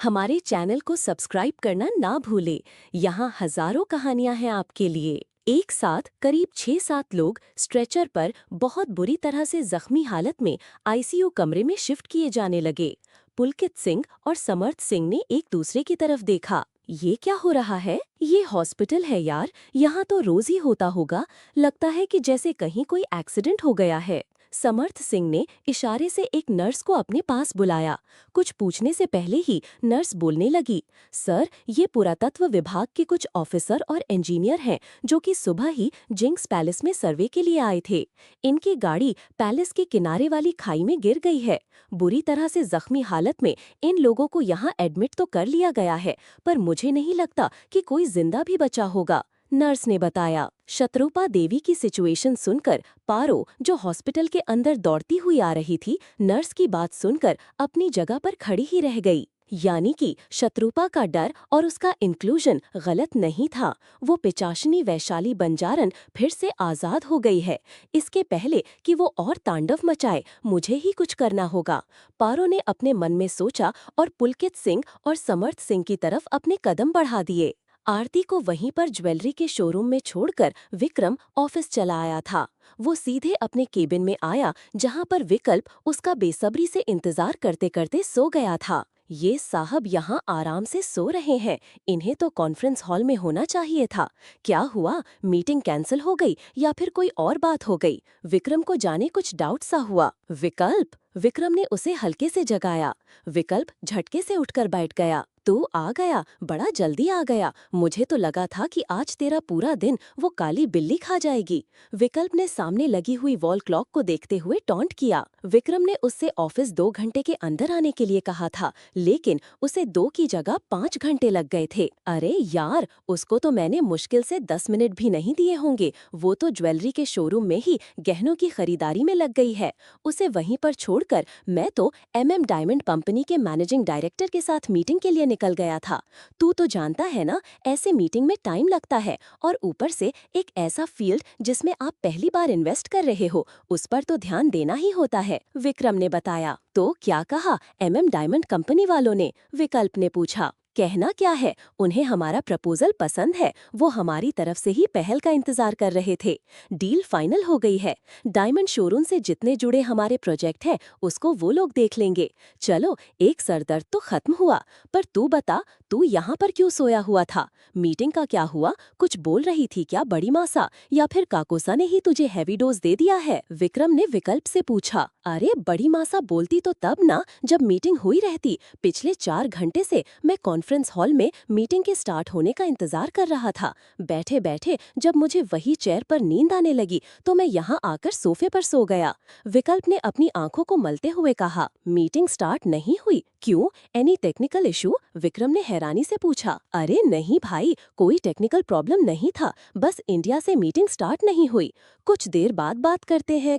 हमारे चैनल को सब्सक्राइब करना ना भूले। यहाँ हजारों कहानियां हैं आपके लिए। एक साथ करीब 6-7 लोग स्ट्रेचर पर बहुत बुरी तरह से जख्मी हालत में आईसीयू कमरे में शिफ्ट किए जाने लगे। पुलकित सिंह और समर्थ सिंह ने एक दूसरे की तरफ देखा। ये क्या हो रहा है? ये हॉस्पिटल है यार, यहाँ तो रोज ही होता होगा। लगता है कि जैसे कहीं कोई एक्सीडेंट हो गया है। समर्थ सिंह ने इशारे से एक नर्स को अपने पास बुलाया। कुछ पूछने से पहले ही नर्स बोलने लगी, सर, ये पुरातत्व विभाग के कुछ ऑफिसर और इंजीनियर हैं जो कि सुबह ही जिंक्स पैलेस में सर्वे के लिए आए थे। इनकी गाड़ी पैलेस के किनारे वाली खाई में गिर गई है। बुरी तरह से जख्मी हालत में इन लोगों को यहाँ एडमिट तो कर लिया गया है, पर मुझे नहीं लगता कि कोई जिंदा भी बचा होगा, नर्स ने बताया। शत्रुपा देवी की सिचुएशन सुनकर पारो, जो हॉस्पिटल के अंदर दौड़ती हुई आ रही थी, नर्स की बात सुनकर अपनी जगह पर खड़ी ही रह गई। यानी कि शत्रुपा का डर और उसका इंक्लूजन गलत नहीं था। वो पिचाशनी वैशाली बंजारन फिर से आजाद हो गई है। इसके पहले कि वो और तांडव मचाए, मुझे ही कुछ करना होगा, पारो ने अपने मन में सोचा और पुलकित सिंह और समर्थ सिंह की तरफ अपने कदम बढ़ा दिए। आरती को वहीं पर ज्वेलरी के शोरूम में छोड़कर विक्रम ऑफिस चला आया था। वो सीधे अपने केबिन में आया, जहां पर विकल्प उसका बेसब्री से इंतजार करते करते सो गया था। ये साहब यहाँ आराम से सो रहे हैं, इन्हें तो कॉन्फ्रेंस हॉल में होना चाहिए था। क्या हुआ? मीटिंग कैंसिल हो गई या फिर कोई और बात हो गई? विक्रम को जाने कुछ डाउट सा हुआ। विकल्प, विक्रम ने उसे हल्के से जगाया। विकल्प झटके से उठकर बैठ गया। तू आ गया, बड़ा जल्दी आ गया। मुझे तो लगा था कि आज तेरा पूरा दिन वो काली बिल्ली खा जाएगी। विकल्प ने सामने लगी हुई वॉल क्लॉक को देखते हुए टॉन्ट किया। विक्रम ने उससे ऑफिस 2 घंटे के अंदर आने के लिए कहा था, लेकिन उसे 2 की जगह 5 घंटे लग गए थे। अरे यार, उसको तो मैंने मुश्किल से 10 मिनट भी नहीं दिए होंगे। वो तो ज्वेलरी के शोरूम में ही गहनों की खरीदारी में लग गई है। उसे वहीं पर छोड़कर मैं तो डायमंड कंपनी के मैनेजिंग डायरेक्टर के साथ मीटिंग के लिए निकल गया था। तू तो जानता है ना, ऐसे मीटिंग में टाइम लगता है, और ऊपर से एक ऐसा फील्ड जिसमें आप पहली बार इन्वेस्ट कर रहे हो, उस पर तो ध्यान देना ही होता है, विक्रम ने बताया। तो क्या कहा डायमंड कंपनी वालों ने? विकल्प ने पूछा। कहना क्या है, उन्हें हमारा प्रपोजल पसंद है। वो हमारी तरफ से ही पहल का इंतजार कर रहे थे। डील फाइनल हो गई है। डायमंड शोरूम से जितने जुड़े हमारे प्रोजेक्ट है, उसको वो लोग देख लेंगे। चलो, एक सरदर्द तो खत्म हुआ। पर तू बता, तू यहाँ पर क्यों सोया हुआ था? मीटिंग का क्या हुआ? कुछ बोल रही थी क्या बड़ी मासा, या फिर काकोसा ने ही तुझे हैवी डोज दे दिया है? विक्रम ने विकल्प से पूछा। अरे बड़ी मासा बोलती तो तब ना, जब मीटिंग हुई रहती। पिछले 4 घंटे से मैं कॉन्फ्रेंस हॉल में मीटिंग के स्टार्ट होने का इंतजार कर रहा था। बैठे बैठे जब मुझे वही चेयर पर नींद आने लगी, तो मैं यहाँ आकर सोफे पर सो गया। विकल्प ने अपनी आंखों को मलते हुए कहा। मीटिंग स्टार्ट नहीं हुई? क्यों? Any technical issue? विक्रम ने हैरानी से पूछा। अरे नहीं भाई, कोई टेक्निकल प्रॉब्लम नहीं था, बस इंडिया से मीटिंग स्टार्ट नहीं हुई। कुछ देर बाद बात करते हैं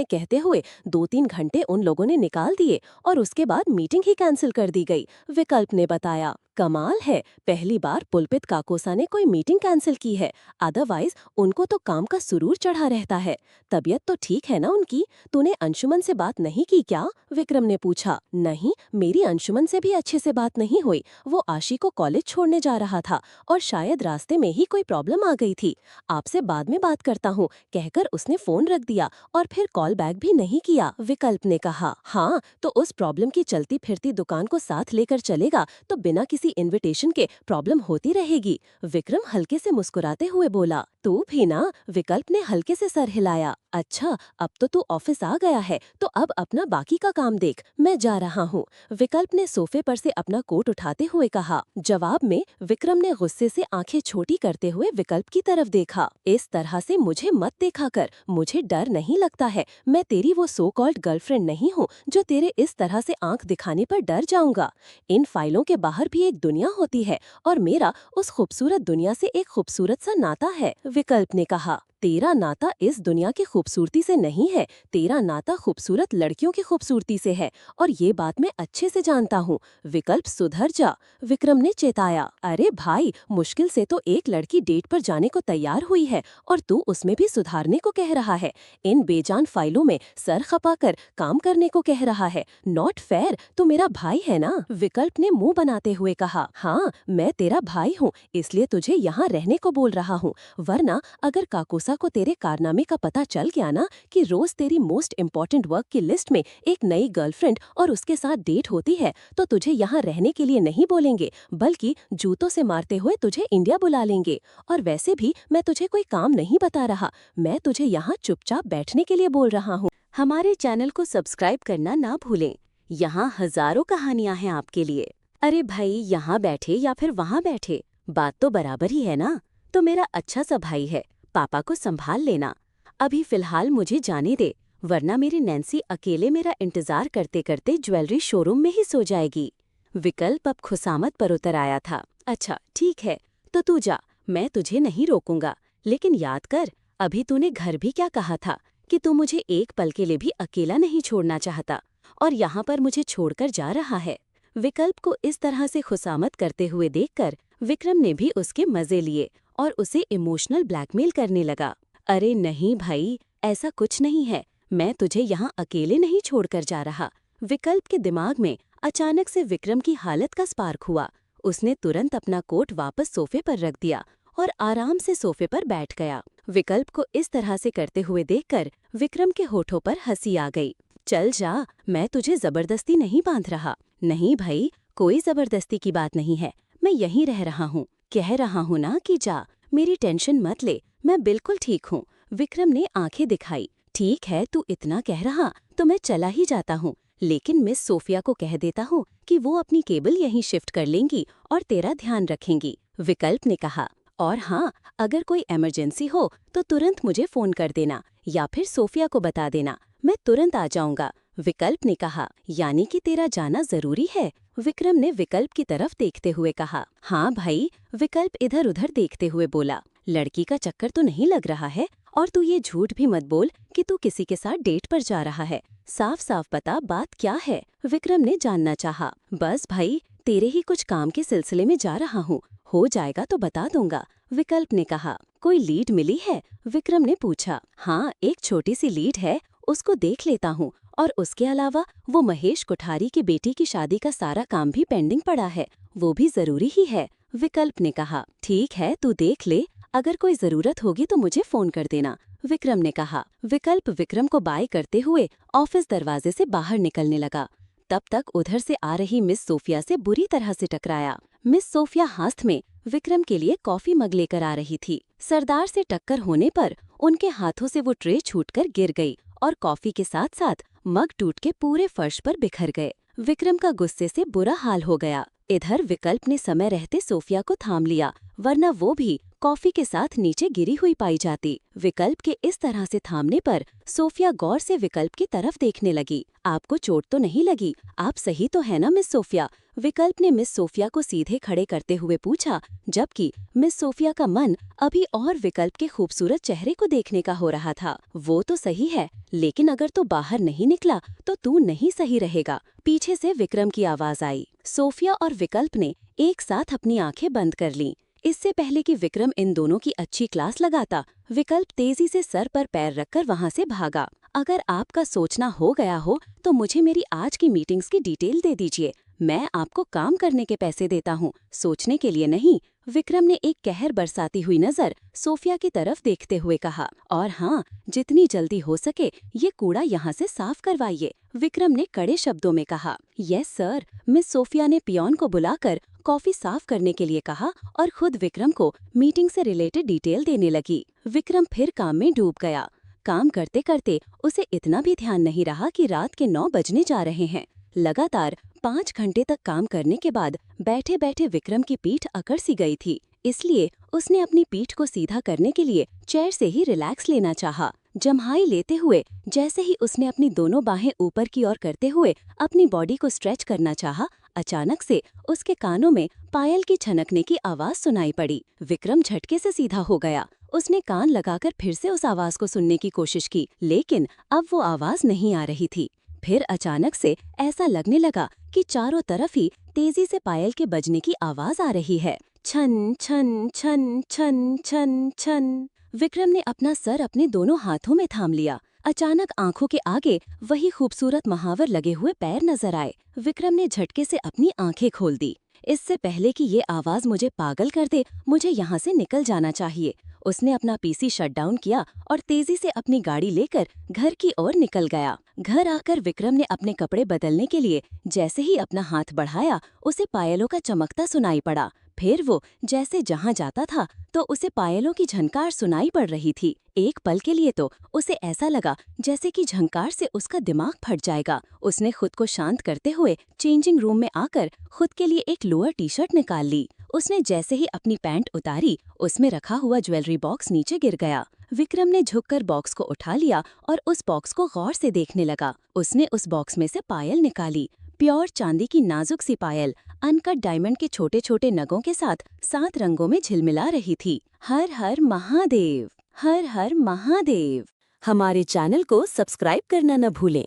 कहते हुए 2-3 घंटे उन लोगों ने निकाल दिए, और उसके बाद मीटिंग ही कैंसिल कर दी गई, विकल्प ने बताया। कमाल है, पहली बार पुलकित काकोसा ने कोई मीटिंग कैंसिल की है। अदरवाइज उनको तो काम का सुरूर चढ़ा रहता है। तबीयत तो ठीक है ना उनकी? तूने अंशुमन से बात नहीं की क्या? विक्रम ने पूछा। नहीं, मेरी अंशुमन से भी अच्छे से बात नहीं हुई। वो आशी को कॉलेज छोड़ने जा रहा था, और शायद रास्ते में ही कोई प्रॉब्लम आ गई थी। आपसे बाद में बात करता हूँ कहकर उसने फोन रख दिया, और फिर कॉल बैक भी नहीं किया, विकल्प ने कहा। हाँ, तो उस प्रॉब्लम की चलती फिरती दुकान को साथ लेकर चलेगा तो बिना किसी इनविटेशन के प्रॉब्लम होती रहेगी, विक्रम हल्के से मुस्कुराते हुए बोला। तू भी ना? विकल्प ने हल्के से सर हिलाया। अच्छा, अब तो तू ऑफिस आ गया है, तो अब अपना बाकी का काम देख, मैं जा रहा हूँ, विकल्प ने सोफे पर से अपना कोट उठाते हुए कहा। जवाब में विक्रम ने गुस्से से आंखें छोटी करते हुए विकल्प की तरफ देखा। इस तरह से मुझे मत देखा कर, मुझे डर नहीं लगता है। मैं तेरी वो सो कॉल्ड गर्लफ्रेंड नहीं हूँ जो तेरे इस तरह से आंख दिखाने पर डर जाऊंगा। इन फाइलों के बाहर भी एक दुनिया होती है, और मेरा उस खूबसूरत दुनिया से एक खूबसूरत सा नाता है, विकल्प ने कहा। तेरा नाता इस दुनिया की खूबसूरती से नहीं है, तेरा नाता खूबसूरत लड़कियों की खूबसूरती से है, और ये बात मैं अच्छे से जानता हूँ। विकल्प सुधर जा, विक्रम ने चेताया। अरे भाई, मुश्किल से तो एक लड़की डेट पर जाने को तैयार हुई है और तू उसमें भी सुधारने को कह रहा है। इन बेजान फाइलों में सर खपाकर काम करने को कह रहा है। Not fair. तू मेरा भाई है ना? विकल्प ने मुंह बनाते हुए कहा। हाँ, मैं तेरा भाई हूँ, इसलिए तुझे यहाँ रहने को बोल रहा हूँ, वरना अगर काकोसा को तेरे कारनामे का पता चल गया ना कि रोज तेरी मोस्ट इम्पोर्टेंट वर्क की लिस्ट में एक नई गर्लफ्रेंड और उसके साथ डेट होती है, तो तुझे यहाँ रहने के लिए नहीं बोलेंगे, बल्कि जूतों से मारते हुए तुझे इंडिया बुला लेंगे। और वैसे भी मैं तुझे कोई काम नहीं बता रहा, मैं तुझे यहाँ चुपचाप बैठने के लिए बोल रहा हूँ। हमारे चैनल को सब्सक्राइब करना ना भूलें। यहाँ हजारों कहानियाँ हैं आपके लिए। अरे भाई, यहाँ बैठे या फिर वहाँ बैठे, बात तो बराबर ही है ना। तो मेरा अच्छा सा भाई है, पापा को संभाल लेना। अभी फिलहाल मुझे जाने दे, वरना मेरी नैन्सी अकेले मेरा इंतजार करते करते ज्वेलरी शोरूम में ही सो जाएगी। विकल्प अब खुशामद पर उतर आया था। अच्छा ठीक है, तो तू जा, मैं तुझे नहीं रोकूंगा, लेकिन याद कर, अभी तूने घर भी क्या कहा था कि तू मुझे एक पल के लिए भी अकेला नहीं छोड़ना चाहता, और यहाँ पर मुझे छोड़कर जा रहा है। विकल्प को इस तरह से खुशामद करते हुए देखकर विक्रम ने भी उसके मजे लिए और उसे इमोशनल ब्लैकमेल करने लगा। अरे नहीं भाई, ऐसा कुछ नहीं है, मैं तुझे यहाँ अकेले नहीं छोड़कर जा रहा। विकल्प के दिमाग में अचानक से विक्रम की हालत का स्पार्क हुआ। उसने तुरंत अपना कोट वापस सोफे पर रख दिया और आराम से सोफे पर बैठ गया। विकल्प को इस तरह से करते हुए देखकर विक्रम के होठों पर हंसी आ गई। चल जा, मैं तुझे जबरदस्ती नहीं बांध रहा। नहीं भाई, कोई जबरदस्ती की बात नहीं है, मैं यहीं रह रहा हूँ। कह रहा हूँ ना कि जा, मेरी टेंशन मत ले, मैं बिल्कुल ठीक हूँ। विक्रम ने आंखें दिखाई। ठीक है, तू इतना कह रहा तो मैं चला ही जाता हूँ, लेकिन मिस सोफिया को कह देता हूँ कि वो अपनी केबल यहीं शिफ्ट कर लेंगी और तेरा ध्यान रखेंगी, विकल्प ने कहा। और हाँ, अगर कोई इमरजेंसी हो तो तुरंत मुझे फोन कर देना या फिर सोफिया को बता देना, मैं तुरंत आ जाऊंगा, विकल्प ने कहा। यानी कि तेरा जाना जरूरी है? विक्रम ने विकल्प की तरफ देखते हुए कहा। हाँ भाई, विकल्प इधर उधर देखते हुए बोला। लड़की का चक्कर तो नहीं लग रहा है? और तू ये झूठ भी मत बोल कि तू किसी के साथ डेट पर जा रहा है। साफ साफ बता, बात क्या है? विक्रम ने जानना चाहा। बस भाई, तेरे ही कुछ काम के सिलसिले में जा रहा हूँ, हो जाएगा तो बता दूंगा, विकल्प ने कहा। कोई लीड मिली है? विक्रम ने पूछा। हाँ, एक छोटी सी लीड है, उसको देख लेता हूँ, और उसके अलावा वो महेश कोठारी की बेटी की शादी का सारा काम भी पेंडिंग पड़ा है, वो भी जरूरी ही है, विकल्प ने कहा। ठीक है, तू देख ले, अगर कोई जरूरत होगी तो मुझे फोन कर देना, विक्रम ने कहा। विकल्प विक्रम को बाय करते हुए ऑफिस दरवाजे से बाहर निकलने लगा। तब तक उधर से आ रही मिस सोफिया से बुरी तरह से टकराया। मिस सोफिया हाथ में विक्रम के लिए कॉफी मग लेकर आ रही थी। सरदार से टक्कर होने पर उनके हाथों से वो ट्रे छूटकर गिर गई और कॉफी के साथ साथ मग टूट के पूरे फर्श पर बिखर गए। विक्रम का गुस्से से बुरा हाल हो गया। इधर विकल्प ने समय रहते सोफिया को थाम लिया, वरना वो भी कॉफी के साथ नीचे गिरी हुई पाई जाती। विकल्प के इस तरह से थामने पर सोफिया गौर से विकल्प की तरफ देखने लगी। आपको चोट तो नहीं लगी? आप सही तो है ना मिस सोफिया? विकल्प ने मिस सोफिया को सीधे खड़े करते हुए पूछा, जबकि मिस सोफिया का मन अभी और विकल्प के खूबसूरत चेहरे को देखने का हो रहा था। वो तो सही है, लेकिन अगर तू बाहर नहीं निकला तो तू नहीं सही रहेगा, पीछे से विक्रम की आवाज आई। सोफिया और विकल्प ने एक साथ अपनी आंखें बंद कर लीं। इससे पहले कि विक्रम इन दोनों की अच्छी क्लास लगाता, विकल्प तेजी से सर पर पैर रखकर वहां से भागा। अगर आपका सोचना हो गया हो तो मुझे मेरी आज की मीटिंग्स की डिटेल दे दीजिए, मैं आपको काम करने के पैसे देता हूँ, सोचने के लिए नहीं, विक्रम ने एक कहर बरसाती हुई नजर सोफिया की तरफ देखते हुए कहा। और हाँ, जितनी जल्दी हो सके ये कूड़ा यहाँ से साफ करवाइए, विक्रम ने कड़े शब्दों में कहा। यस सर, मिस सोफिया ने पियोन को बुलाकर कॉफी साफ करने के लिए कहा और खुद विक्रम को मीटिंग से रिलेटेड डिटेल देने लगी। विक्रम फिर काम में डूब गया। काम करते करते उसे इतना भी ध्यान नहीं रहा कि रात के 9 बजने जा रहे हैं। लगातार 5 घंटे तक काम करने के बाद बैठे बैठे विक्रम की पीठ अकड़ सी गई थी, इसलिए उसने अपनी पीठ को सीधा करने के लिए चेयर से ही रिलैक्स लेना चाहा। जम्हाई लेते हुए जैसे ही उसने अपनी दोनों बाहें ऊपर की ओर करते हुए अपनी बॉडी को स्ट्रेच करना चाहा, अचानक से उसके कानों में पायल की छनकने की आवाज सुनाई पड़ी। विक्रम झटके से सीधा हो गया। उसने कान लगाकर फिर से उस आवाज को सुनने की कोशिश की, लेकिन अब वो आवाज नहीं आ रही थी। फिर अचानक से ऐसा लगने लगा कि चारों तरफ ही तेजी से पायल के बजने की आवाज आ रही है। छन छन छन छन छन छन। विक्रम ने अपना सर अपने दोनों हाथों में थाम लिया। अचानक आंखों के आगे वही खूबसूरत महावर लगे हुए पैर नजर आए। विक्रम ने झटके से अपनी आंखें खोल दी। इससे पहले कि ये आवाज मुझे पागल कर दे, मुझे यहाँ से निकल जाना चाहिए। उसने अपना पीसी शट डाउन किया और तेजी से अपनी गाड़ी लेकर घर की ओर निकल गया। घर आकर विक्रम ने अपने कपड़े बदलने के लिए जैसे ही अपना हाथ बढ़ाया, उसे पायलों का चमकता सुनाई पड़ा। फिर वो जैसे जहाँ जाता था तो उसे पायलों की झनकार सुनाई पड़ रही थी। एक पल के लिए तो उसे ऐसा लगा जैसे कि झंकार से उसका दिमाग फट जाएगा। उसने खुद को शांत करते हुए चेंजिंग रूम में आकर खुद के लिए एक लोअर टी शर्ट निकाल ली। उसने जैसे ही अपनी पैंट उतारी, उसमें रखा हुआ ज्वेलरी बॉक्स नीचे गिर गया। विक्रम ने झुककर बॉक्स को उठा लिया और उस बॉक्स को गौर से देखने लगा। उसने उस बॉक्स में से पायल निकाली। प्योर चांदी की नाजुक सी पायल अनकट डायमंड के छोटे छोटे नगों के साथ 7 रंगों में झिलमिला रही थी। हर हर महादेव, हर हर महादेव। हमारे चैनल को सब्सक्राइब करना न भूलें।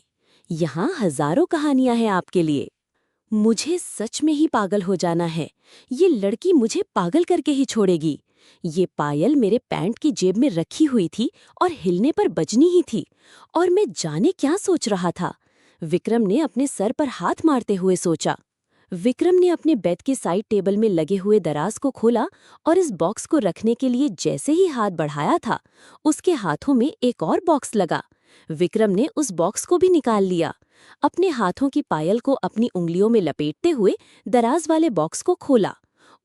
यहाँ हजारों कहानियां हैं आपके लिए। मुझे सच में ही पागल हो जाना है। ये लड़की मुझे पागल करके ही छोड़ेगी। ये पायल मेरे पैंट की जेब में रखी हुई थी और हिलने पर बजनी ही थी, और मैं जाने क्या सोच रहा था। विक्रम ने अपने सर पर हाथ मारते हुए सोचा। विक्रम ने अपने बेड के साइड टेबल में लगे हुए दराज को खोला और इस बॉक्स को रखने के लिए जैसे ही हाथ बढ़ाया था, उसके हाथों में एक और बॉक्स लगा। विक्रम ने उस बॉक्स को भी निकाल लिया। अपने हाथों की पायल को अपनी उंगलियों में लपेटते हुए दराज वाले बॉक्स को खोला।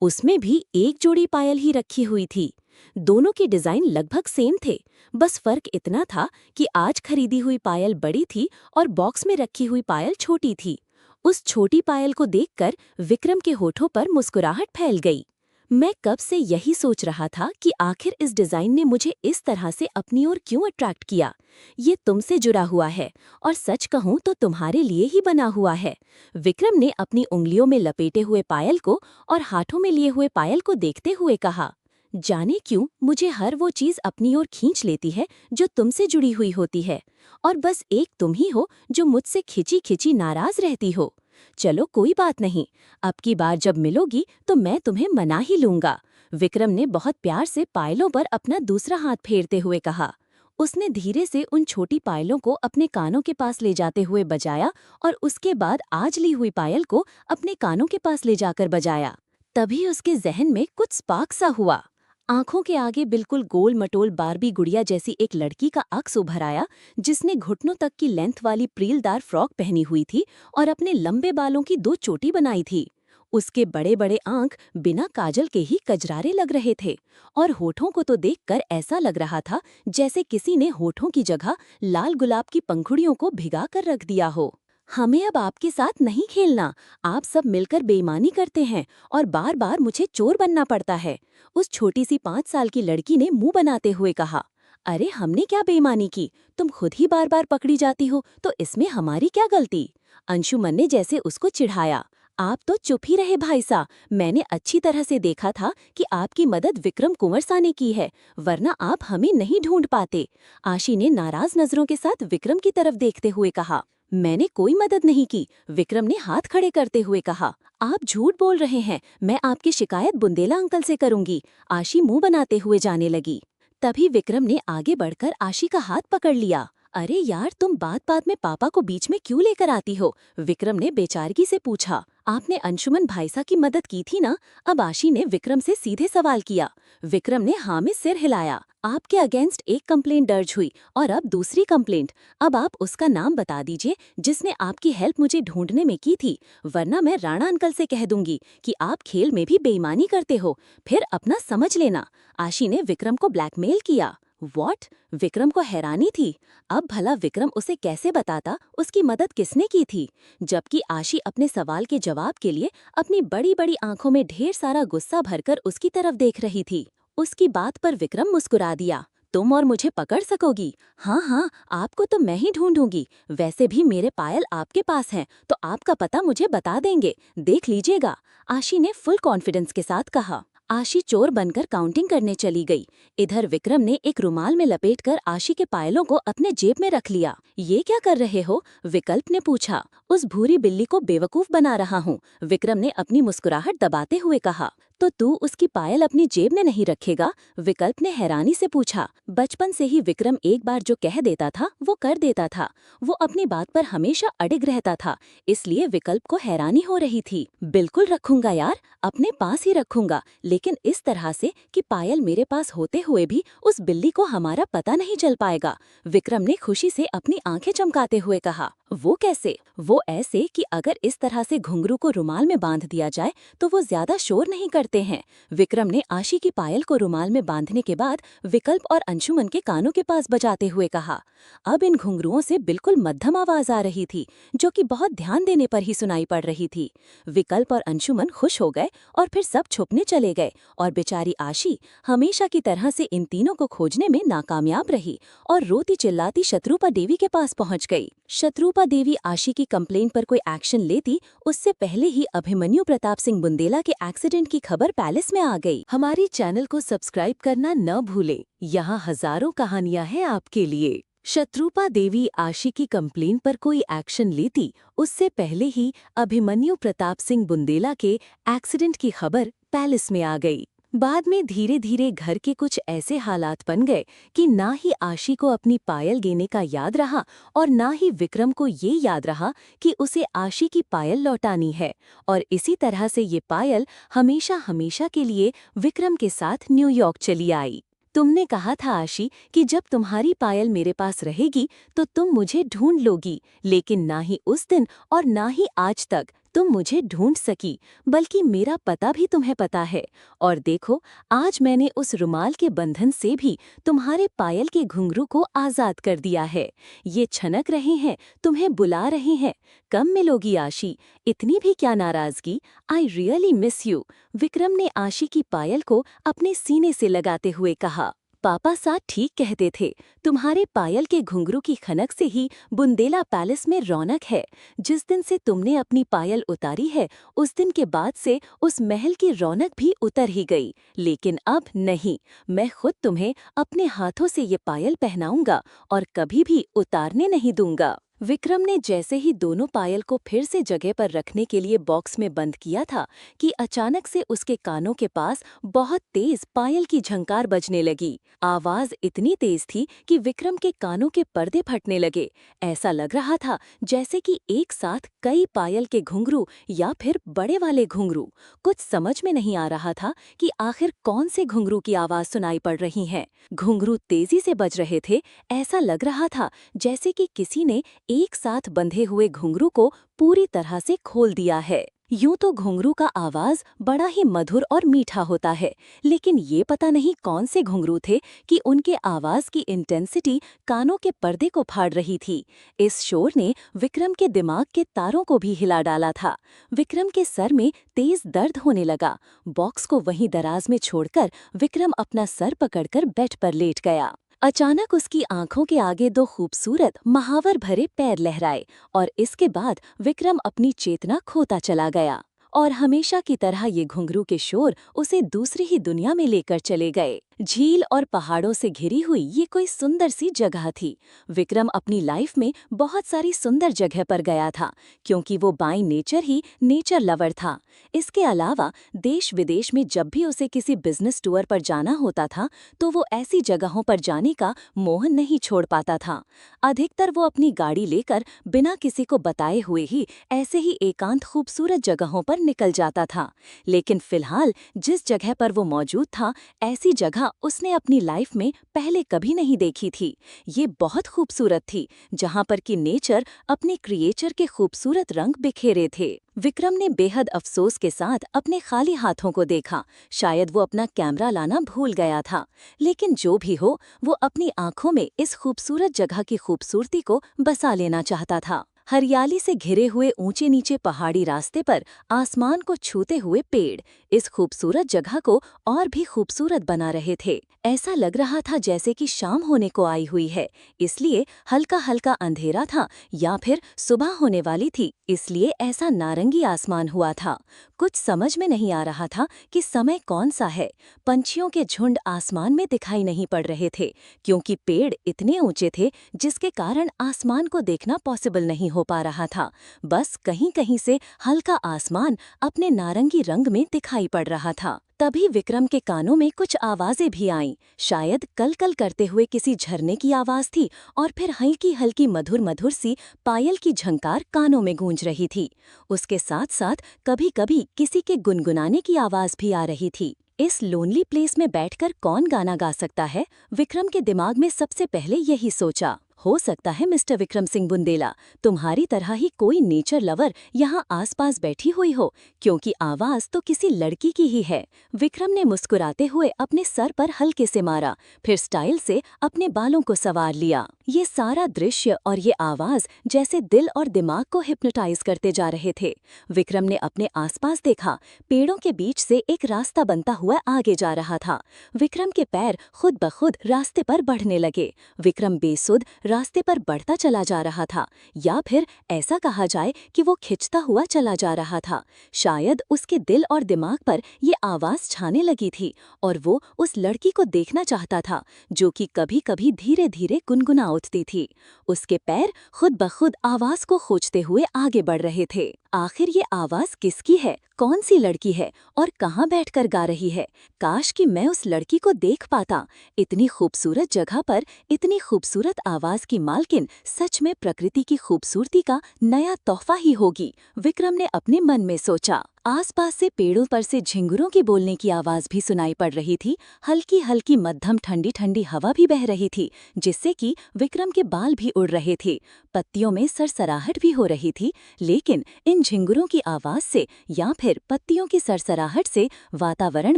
उसमें भी एक जोड़ी पायल ही रखी हुई थी। दोनों के डिजाइन लगभग सेम थे, बस फर्क इतना था कि आज खरीदी हुई पायल बड़ी थी और बॉक्स में रखी हुई पायल छोटी थी। उस छोटी पायल को देखकर विक्रम के होठों पर मुस्कुराहट फैल गई। मैं कब से यही सोच रहा था कि आखिर इस डिजाइन ने मुझे इस तरह से अपनी ओर क्यों अट्रैक्ट किया। ये तुमसे जुड़ा हुआ है और सच कहूं तो तुम्हारे लिए ही बना हुआ है। विक्रम ने अपनी उंगलियों में लपेटे हुए पायल को और हाथों में लिए हुए पायल को देखते हुए कहा, जाने क्यों मुझे हर वो चीज अपनी ओर खींच लेती है जो तुमसे जुड़ी हुई होती है, और बस एक तुम ही हो जो मुझसे खिंची खिंची नाराज रहती हो। चलो कोई बात नहीं, अब की बार जब मिलोगी तो मैं तुम्हें मना ही लूंगा। विक्रम ने बहुत प्यार से पायलों पर अपना दूसरा हाथ फेरते हुए कहा। उसने धीरे से उन छोटी पायलों को अपने कानों के पास ले जाते हुए बजाया और उसके बाद आज ली हुई पायल को अपने कानों के पास ले जाकर बजाया। तभी उसके जहन में कुछ स्पार्क सा हुआ। आंखों के आगे बिल्कुल गोल मटोल बारबी गुड़िया जैसी एक लड़की का अक्स उभर आया, जिसने घुटनों तक की लेंथ वाली प्रीलदार फ्रॉक पहनी हुई थी और अपने लंबे बालों की 2 चोटी बनाई थी। उसके बड़े बड़े आंख बिना काजल के ही कजरारे लग रहे थे और होठों को तो देखकर ऐसा लग रहा था जैसे किसी ने होठों की जगह लाल गुलाब की पंखुड़ियों को भिगा कर रख दिया हो। हमें अब आपके साथ नहीं खेलना। आप सब मिलकर बेईमानी करते हैं और बार बार मुझे चोर बनना पड़ता है। उस छोटी सी 5 साल की लड़की ने मुंह बनाते हुए कहा। अरे हमने क्या बेईमानी की, तुम खुद ही बार बार पकड़ी जाती हो तो इसमें हमारी क्या गलती। अंशुमन ने जैसे उसको चिढ़ाया। आप तो चुप ही रहे भाई साहब, मैंने अच्छी तरह से देखा था कि आपकी मदद विक्रम कुंवर सा ने की है, वरना आप हमें नहीं ढूंढ पाते। आशी ने नाराज नजरों के साथ विक्रम की तरफ देखते हुए कहा। मैंने कोई मदद नहीं की, विक्रम ने हाथ खड़े करते हुए कहा। आप झूठ बोल रहे हैं, मैं आपकी शिकायत बुंदेला अंकल से करूंगी। आशी मुंह बनाते हुए जाने लगी। तभी विक्रम ने आगे बढ़कर आशी का हाथ पकड़ लिया। अरे यार, तुम बात बात में पापा को बीच में क्यों लेकर आती हो, विक्रम ने बेचारगी से पूछा। आपने अंशुमन भाईसा की मदद की थी ना। अब आशी ने विक्रम से सीधे सवाल किया। विक्रम ने हाँ में सिर हिलाया। आपके अगेंस्ट एक कंप्लेंट दर्ज हुई और अब दूसरी कंप्लेंट। अब आप उसका नाम बता दीजिए जिसने आपकी हेल्प मुझे ढूंढने में की थी, वरना मैं राणा अंकल से कह दूंगी कि आप खेल में भी बेईमानी करते हो, फिर अपना समझ लेना। आशी ने विक्रम को ब्लैकमेल किया। व्हाट? विक्रम को हैरानी थी। अब भला विक्रम उसे कैसे बताता उसकी मदद किसने की थी, जबकि आशी अपने सवाल के जवाब के लिए अपनी बड़ी बड़ी आंखों में ढेर सारा गुस्सा भरकर उसकी तरफ देख रही थी। उसकी बात पर विक्रम मुस्कुरा दिया। तुम और मुझे पकड़ सकोगी? हाँ हाँ, आपको तो मैं ही ढूंढूंगी। वैसे भी मेरे पायल आपके पास हैं, तो आपका पता मुझे बता देंगे, देख लीजिएगा। आशी ने फुल कॉन्फिडेंस के साथ कहा। आशी चोर बनकर काउंटिंग करने चली गई। इधर विक्रम ने एक रुमाल में लपेटकर आशी के पायलों को अपने जेब में रख लिया। ये क्या कर रहे हो? विकल्प ने पूछा। उस भूरी बिल्ली को बेवकूफ बना रहा हूँ, विक्रम ने अपनी मुस्कुराहट दबाते हुए कहा। तो तू उसकी पायल अपनी जेब में नहीं रखेगा? विकल्प ने हैरानी से पूछा। बचपन से ही विक्रम एक बार जो कह देता था वो कर देता था। वो अपनी बात पर हमेशा अडिग रहता था, इसलिए विकल्प को हैरानी हो रही थी। बिल्कुल रखूंगा यार, अपने पास ही रखूंगा, लेकिन इस तरह से कि पायल मेरे पास होते हुए भी उस बिल्ली को हमारा पता नहीं चल पाएगा, विक्रम ने खुशी से अपनी आंखें चमकाते हुए कहा। वो कैसे? वो ऐसे कि अगर इस तरह से घुंघरू को रुमाल में बांध दिया जाए तो वो ज्यादा शोर नहीं करते हैं। विक्रम ने आशी की पायल को रुमाल में बांधने के बाद विकल्प और अंशुमन के कानों के पास बजाते हुए कहा। अब इन घुंघरुओं से बिल्कुल मध्यम आवाज आ रही थी, जो कि बहुत ध्यान देने पर ही सुनाई पड़ रही थी। विकल्प और अंशुमन खुश हो गए और फिर सब छुपने चले गए और बेचारी आशी हमेशा की तरह से इन तीनों को खोजने में नाकामयाब रही और रोती चिल्लाती शत्रुपा देवी के पास पहुंच गई। शत्रुपा देवी आशी की कंप्लेंट पर कोई एक्शन लेती उससे पहले ही अभिमन्यु प्रताप सिंह बुंदेला के एक्सीडेंट की खबर पैलेस में आ गई। हमारी चैनल को सब्सक्राइब करना न भूले, यहाँ हजारों कहानियां हैं आपके लिए। शत्रुपा देवी आशी की कंप्लेंट पर कोई एक्शन लेती उससे पहले ही अभिमन्यु प्रताप सिंह बुंदेला के एक्सीडेंट की खबर पैलेस में आ गई। बाद में धीरे धीरे घर के कुछ ऐसे हालात बन गए कि ना ही आशी को अपनी पायल देने का याद रहा और ना ही विक्रम को ये याद रहा कि उसे आशी की पायल लौटानी है। और इसी तरह से ये पायल हमेशा हमेशा के लिए विक्रम के साथ न्यूयॉर्क चली आई। तुमने कहा था आशी कि जब तुम्हारी पायल मेरे पास रहेगी तो तुम मुझे ढूंढ लोगी, लेकिन ना ही उस दिन और ना ही आज तक तुम मुझे ढूंढ सकी, बल्कि मेरा पता भी तुम्हें पता है। और देखो, आज मैंने उस रुमाल के बंधन से भी तुम्हारे पायल के घुंघरू को आजाद कर दिया है। ये छनक रहे हैं, तुम्हें बुला रहे हैं। कब मिलोगी आशी? इतनी भी क्या नाराजगी? I really miss you, Vikram ने आशी की पायल को अपने सीने से लगाते हुए कहा। पापा साथ ठीक कहते थे, तुम्हारे पायल के घुंघरू की खनक से ही बुंदेला पैलेस में रौनक है। जिस दिन से तुमने अपनी पायल उतारी है उस दिन के बाद से उस महल की रौनक भी उतर ही गई। लेकिन अब नहीं, मैं खुद तुम्हें अपने हाथों से ये पायल पहनाऊंगा और कभी भी उतारने नहीं दूंगा। विक्रम ने जैसे ही दोनों पायल को फिर से जगह पर रखने के लिए बॉक्स में बंद किया था कि अचानक से उसके कानों के पास बहुत तेज पायल की झंकार बजने लगी। आवाज इतनी तेज थी कि विक्रम के कानों के पर्दे फटने लगे। ऐसा लग रहा था जैसे कि एक साथ कई पायल के घुंघरू या फिर बड़े वाले घुंघरू। कुछ समझ में नहीं आ रहा था कि आखिर कौन से घुंघरू की आवाज सुनाई पड़ रही है। घुंघरू तेजी से बज रहे थे, ऐसा लग रहा था जैसे कि किसी ने एक साथ बंधे हुए घुंघरू को पूरी तरह से खोल दिया है। यूं तो घुंघरू का आवाज बड़ा ही मधुर और मीठा होता है, लेकिन ये पता नहीं कौन से घुंघरू थे कि उनके आवाज की इंटेंसिटी कानों के पर्दे को फाड़ रही थी। इस शोर ने विक्रम के दिमाग के तारों को भी हिला डाला था। विक्रम के सर में तेज दर्द होने लगा। बॉक्स को वहीं दराज में छोड़कर विक्रम अपना सर पकड़कर बेड पर लेट गया। अचानक उसकी आंखों के आगे दो खूबसूरत महावर भरे पैर लहराए और इसके बाद विक्रम अपनी चेतना खोता चला गया और हमेशा की तरह ये घुंघरू के शोर उसे दूसरी ही दुनिया में लेकर चले गए। झील और पहाड़ों से घिरी हुई ये कोई सुंदर सी जगह थी। विक्रम अपनी लाइफ में बहुत सारी सुंदर जगह पर गया था, क्योंकि वो by nature he nature lover था। इसके अलावा देश विदेश में जब भी उसे किसी बिजनेस टूर पर जाना होता था तो वो ऐसी जगहों पर जाने का मोह नहीं छोड़ पाता था। अधिकतर वो अपनी गाड़ी लेकर बिना किसी को बताए हुए ही ऐसे ही एकांत खूबसूरत जगहों पर निकल जाता था। लेकिन फिलहाल जिस जगह पर वो मौजूद था, ऐसी जगह उसने अपनी लाइफ में पहले कभी नहीं देखी थी। ये बहुत खूबसूरत थी, जहाँ पर कि नेचर अपने क्रिएचर के खूबसूरत रंग बिखेरे थे। विक्रम ने बेहद अफसोस के साथ अपने खाली हाथों को देखा। शायद वो अपना कैमरा लाना भूल गया था। लेकिन जो भी हो, वो अपनी आंखों में इस खूबसूरत जगह की खूबसूरती को बसा लेना चाहता था। हरियाली से घिरे हुए ऊंचे नीचे पहाड़ी रास्ते पर आसमान को छूते हुए पेड़ इस खूबसूरत जगह को और भी खूबसूरत बना रहे थे। ऐसा लग रहा था जैसे कि शाम होने को आई हुई है, इसलिए हल्का हल्का अंधेरा था, या फिर सुबह होने वाली थी, इसलिए ऐसा नारंगी आसमान हुआ था। कुछ समझ में नहीं आ रहा था कि समय कौन सा है। पंछियों के झुंड आसमान में दिखाई नहीं पड़ रहे थे, क्योंकि पेड़ इतने ऊंचे थे जिसके कारण आसमान को देखना पॉसिबल नहीं हो पा रहा था। बस कहीं कहीं से हल्का आसमान अपने नारंगी रंग में दिखाई पड़ रहा था। तभी विक्रम के कानों में कुछ आवाजें भी आईं। शायद कल कल करते हुए किसी झरने की आवाज थी, और फिर हल्की हल्की मधुर मधुर सी पायल की झंकार कानों में गूंज रही थी। उसके साथ साथ कभी कभी किसी के गुनगुनाने की आवाज भी आ रही थी। इस लोनली प्लेस में बैठकर कौन गाना गा सकता है? विक्रम के दिमाग में सबसे पहले यही सोचा। हो सकता है मिस्टर विक्रम सिंह बुंदेला, तुम्हारी तरह ही कोई नेचर लवर यहाँ आसपास बैठी हुई हो, क्योंकि आवाज तो किसी लड़की की ही है। विक्रम ने मुस्कुराते हुए अपने सर पर हल्के से मारा, फिर स्टाइल से अपने बालों को संवार लिया। ये सारा दृश्य और ये आवाज जैसे दिल और दिमाग को हिप्नोटाइज करते जा रहे थे। विक्रम ने अपने आसपास देखा, पेड़ों के बीच से एक रास्ता बनता हुआ आगे जा रहा था। विक्रम के पैर खुद ब खुद रास्ते पर बढ़ने लगे। विक्रम बेसुध रास्ते पर बढ़ता चला जा रहा था, या फिर ऐसा कहा जाए कि वो खिंचता हुआ चला जा रहा था। शायद उसके दिल और दिमाग पर ये आवाज छाने लगी थी, और वो उस लड़की को देखना चाहता था जो कि कभी कभी धीरे धीरे गुनगुना उठती थी। उसके पैर खुद ब खुद आवाज को खोजते हुए आगे बढ़ रहे थे। आखिर ये आवाज किसकी है? कौन सी लड़की है और कहाँ बैठकर गा रही है? काश कि मैं उस लड़की को देख पाता। इतनी खूबसूरत जगह पर इतनी खूबसूरत आवाज की मालकिन सच में प्रकृति की खूबसूरती का नया तोहफा ही होगी, विक्रम ने अपने मन में सोचा। आसपास से पेड़ों पर से झिंगुरों की बोलने की आवाज भी सुनाई पड़ रही थी। हल्की हल्की मध्यम ठंडी ठंडी हवा भी बह रही थी, जिससे कि विक्रम के बाल भी उड़ रहे थे। पत्तियों में सरसराहट भी हो रही थी, लेकिन इन झिंगुरों की आवाज से या फिर पत्तियों की सरसराहट से वातावरण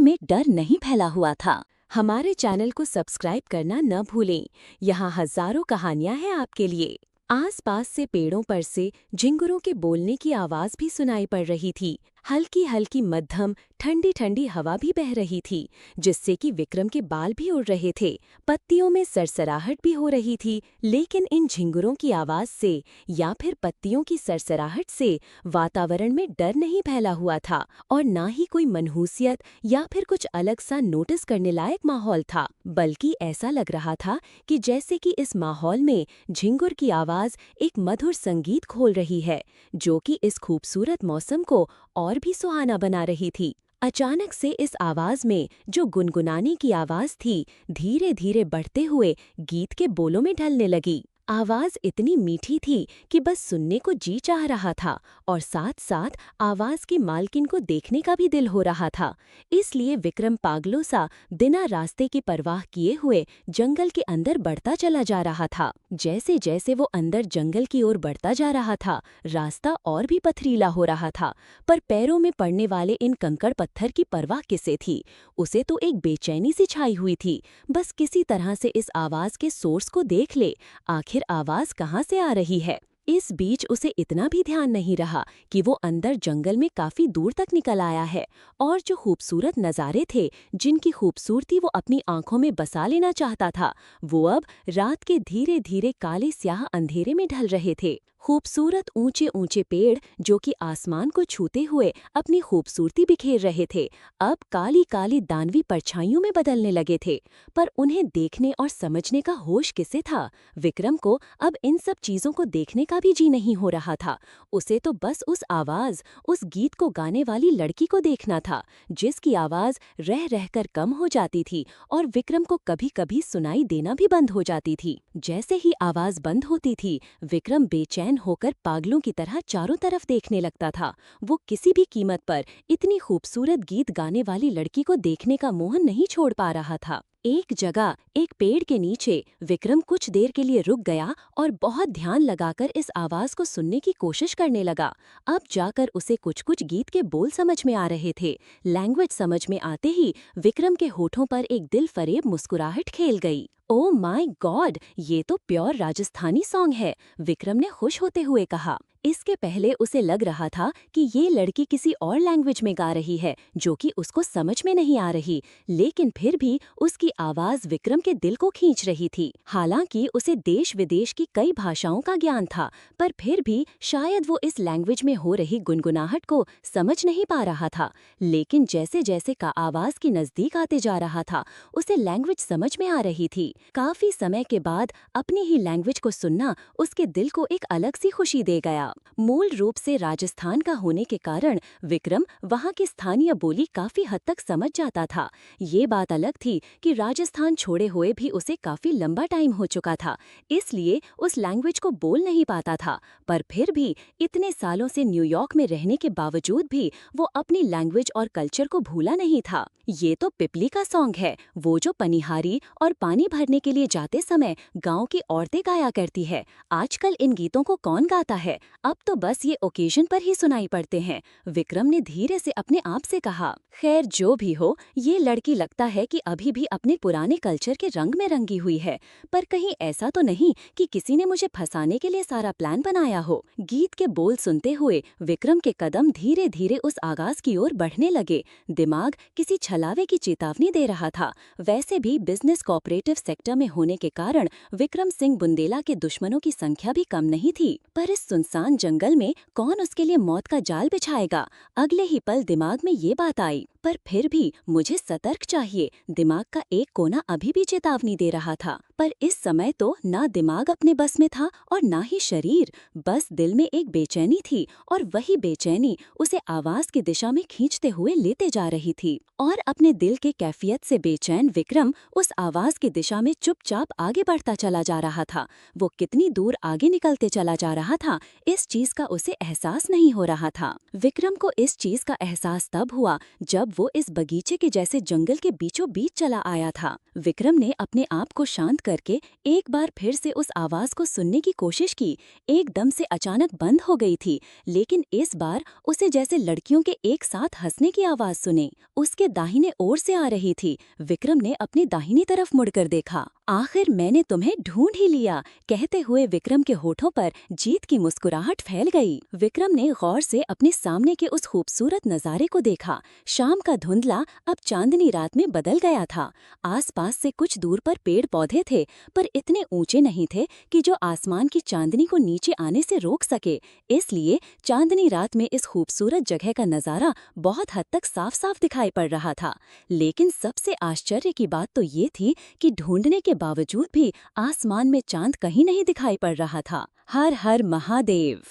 में डर नहीं फैला हुआ था। हमारे चैनल को सब्सक्राइब करना न भूलें। यहाँ हजारों कहानियां हैं आपके लिए। आसपास से पेड़ों पर से झिंगुरों के बोलने की आवाज भी सुनाई पड़ रही थी। हल्की हल्की मध्यम ठंडी ठंडी हवा भी बह रही थी, जिससे कि विक्रम के बाल भी उड़ रहे थे। पत्तियों में सरसराहट भी हो रही थी, लेकिन इन झिंगुरों की आवाज से या फिर पत्तियों की सरसराहट से वातावरण में डर नहीं फैला हुआ था, और ना ही कोई मनहूसियत या फिर कुछ अलग सा नोटिस करने लायक माहौल था। बल्कि ऐसा लग रहा था कि जैसे कि इस माहौल में झिंगुर की आवाज एक मधुर संगीत खोल रही है, जो कि इस खूबसूरत मौसम को और भी सुहाना बना रही थी। अचानक से इस आवाज में जो गुनगुनाने की आवाज थी, धीरे धीरे बढ़ते हुए गीत के बोलों में ढलने लगी। आवाज इतनी मीठी थी कि बस सुनने को जी चाह रहा था, और साथ साथ आवाज की मालकिन को देखने का भी दिल हो रहा था। इसलिए विक्रम पागलों सा बिना रास्ते की परवाह किए हुए जंगल के अंदर बढ़ता चला जा रहा था। जैसे जैसे वो अंदर जंगल की ओर बढ़ता जा रहा था, रास्ता और भी पथरीला हो रहा था, पर पैरों में पड़ने वाले इन कंकड़ पत्थर की परवाह किसे थी? उसे तो एक बेचैनी सी छाई हुई थी। बस किसी तरह से इस आवाज के सोर्स को देख ले, आखिर आवाज कहाँ से आ रही है। इस बीच उसे इतना भी ध्यान नहीं रहा कि वो अंदर जंगल में काफी दूर तक निकल आया है, और जो खूबसूरत नज़ारे थे, जिनकी खूबसूरती वो अपनी आंखों में बसा लेना चाहता था, वो अब रात के धीरे धीरे काले स्याह अंधेरे में ढल रहे थे। खूबसूरत ऊंचे ऊंचे पेड़ जो कि आसमान को छूते हुए अपनी खूबसूरती बिखेर रहे थे, अब काली काली दानवी परछाइयों में बदलने लगे थे। पर उन्हें देखने और समझने का होश किसे था? विक्रम को अब इन सब चीजों को देखने का भी जी नहीं हो रहा था। उसे तो बस उस आवाज, उस गीत को गाने वाली लड़की को देखना था, जिसकी आवाज रह रहकर कम हो जाती थी और विक्रम को कभी कभी सुनाई देना भी बंद हो जाती थी। जैसे ही आवाज बंद होती थी, विक्रम बेचैन होकर पागलों की तरह चारों तरफ देखने लगता था। वो किसी भी कीमत पर इतनी खूबसूरत गीत गाने वाली लड़की को देखने का मोह नहीं छोड़ पा रहा था। एक जगह एक पेड़ के नीचे विक्रम कुछ देर के लिए रुक गया और बहुत ध्यान लगाकर इस आवाज को सुनने की कोशिश करने लगा। अब जाकर उसे कुछ कुछ गीत के बोल समझ में आ रहे थे। लैंग्वेज समझ में आते ही विक्रम के होठों पर एक दिल फरेब मुस्कुराहट खेल गई। ओह माय गॉड, ये तो प्योर राजस्थानी सॉन्ग है, विक्रम ने खुश होते हुए कहा। इसके पहले उसे लग रहा था कि ये लड़की किसी और लैंग्वेज में गा रही है जो कि उसको समझ में नहीं आ रही, लेकिन फिर भी उसकी आवाज विक्रम के दिल को खींच रही थी। हालांकि उसे देश विदेश की कई भाषाओं का ज्ञान था, पर फिर भी शायद वो इस लैंग्वेज में हो रही गुनगुनाहट को समझ नहीं पा रहा था। लेकिन जैसे जैसे का आवाज के नजदीक आते जा रहा था, उसे लैंग्वेज समझ में आ रही थी। काफी समय के बाद अपनी ही लैंग्वेज को सुनना उसके दिल को एक अलग सी खुशी दे गया। मूल रूप से राजस्थान का होने के कारण विक्रम वहाँ की स्थानीय बोली काफी हद तक समझ जाता था। ये बात अलग थी कि राजस्थान छोड़े हुए भी उसे काफी लंबा टाइम हो चुका था, इसलिए उस लैंग्वेज को बोल नहीं पाता था। पर फिर भी इतने सालों से न्यूयॉर्क में रहने के बावजूद भी वो अपनी लैंग्वेज और कल्चर को भूला नहीं था। ये तो पिपली का सॉन्ग है, वो जो पनिहारी और पानी भरने के लिए जाते समय गांव की औरतें गाया करती है। आजकल इन गीतों को कौन गाता है, अब तो बस ये ओकेजन पर ही सुनाई पड़ते हैं, विक्रम ने धीरे से अपने आप से कहा। खैर जो भी हो, ये लड़की लगता है कि अभी भी अपने पुराने कल्चर के रंग में रंगी हुई है। पर कहीं ऐसा तो नहीं कि किसी ने मुझे फंसाने के लिए सारा प्लान बनाया हो। गीत के बोल सुनते हुए विक्रम के कदम धीरे धीरे उस आगाज की ओर बढ़ने लगे। दिमाग किसी छलावे की चेतावनी दे रहा था। वैसे भी बिजनेस कोऑपरेटिव सेक्टर में होने के कारण विक्रम सिंह बुंदेला के दुश्मनों की संख्या भी कम नहीं थी, पर इस सुनसान जंगल में कौन उसके लिए मौत का जाल बिछाएगा। अगले ही पल दिमाग में ये बात आई, पर फिर भी मुझे सतर्क चाहिए। दिमाग का एक कोना अभी भी चेतावनी दे रहा था, पर इस समय तो ना दिमाग अपने बस में था और ना ही शरीर, बस दिल में एक बेचैनी थी, और वही बेचैनी उसे आवाज की दिशा में खींचते हुए लेते जा रही थी। और अपने दिल के कैफियत से बेचैन विक्रम उस आवाज की दिशा में चुपचाप आगे बढ़ता चला जा रहा था। वो कितनी दूर आगे निकलते चला जा रहा था, इस चीज का उसे एहसास नहीं हो रहा था। विक्रम को इस चीज का एहसास तब हुआ जब वो इस बगीचे के जैसे जंगल के बीचों बीच चला आया था। विक्रम ने अपने आप को शांत करके एक बार फिर से उस आवाज को सुनने की कोशिश की। एकदम से अचानक बंद हो गई थी, लेकिन इस बार उसे जैसे लड़कियों के एक साथ हंसने की आवाज सुनी। उसके दाहिने ओर से आ रही थी। विक्रम ने अपनी दाहिनी तरफ मुड़कर देखा। आखिर मैंने तुम्हें ढूंढ ही लिया, कहते हुए विक्रम के होठों पर जीत की मुस्कुराहट फैल गई। विक्रम ने गौर से अपने सामने के उस खूबसूरत नजारे को देखा। शाम का धुंधला अब चांदनी रात में बदल गया था। आसपास से कुछ दूर पर पेड़ पौधे थे, पर इतने ऊंचे नहीं थे कि जो आसमान की चांदनी को नीचे आने से रोक सके। इसलिए चांदनी रात में इस खूबसूरत जगह का नजारा बहुत हद तक साफ साफ दिखाई पड़ रहा था। लेकिन सबसे आश्चर्य की बात तो ये थी कि ढूंढने के बावजूद भी आसमान में चांद कहीं नहीं दिखाई पड़ रहा था। हर हर महादेव।